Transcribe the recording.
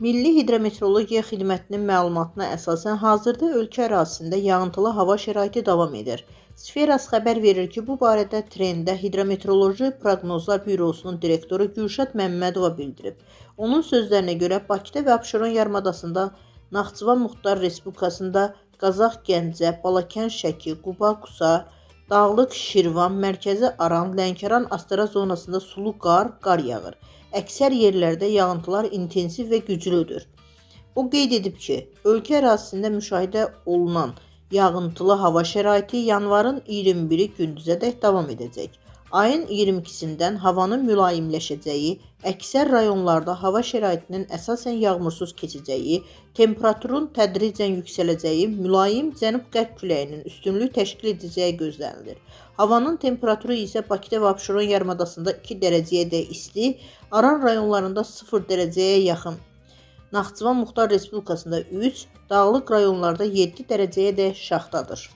Milli Hidrometeorologiya Xidmətinin məlumatına əsasən hazırda ölkə ərazisində yağıntılı hava şəraiti davam edir. Sferas xəbər verir ki, bu barədə Trendə Hidrometeoroloji Proqnozlar Bürosunun direktoru Gülşad Məmmədova bildirib. Onun sözlərinə görə Bakıda və Abşeron yarımadasında, Naxçıvan Muxtar Respublikasında, Qazax Gəncə, Balakən Şəki, Quba Qusa, Dağlıq Şirvan, Mərkəzi Aran, Lənkəran Astara zonasında sulu qar yağır. Əksər yerlərdə yağıntılar intensiv və güclüdür. O qeyd edib ki, ölkə ərazisində müşahidə olunan yağıntılı hava şəraiti yanvarın 21-i gündüzədək davam edəcək. Ayın 22-sindən havanın mülayimləşəcəyi, əksər rayonlarda hava şəraitinin əsasən yağmursuz keçəcəyi, temperaturun tədricən yüksələcəyi, mülayim cənub-qərb küləyinin üstünlük təşkil edəcəyi gözlənilir. Havanın temperaturu isə Bakıda və Abşeron yarımadasında 2 dərəcəyədək isti, Aran rayonlarında 0 dərəcəyə yaxın, Naxçıvan Muxtar Respublikasında 3, dağlıq rayonlarda 7 dərəcəyədək şaxtadır.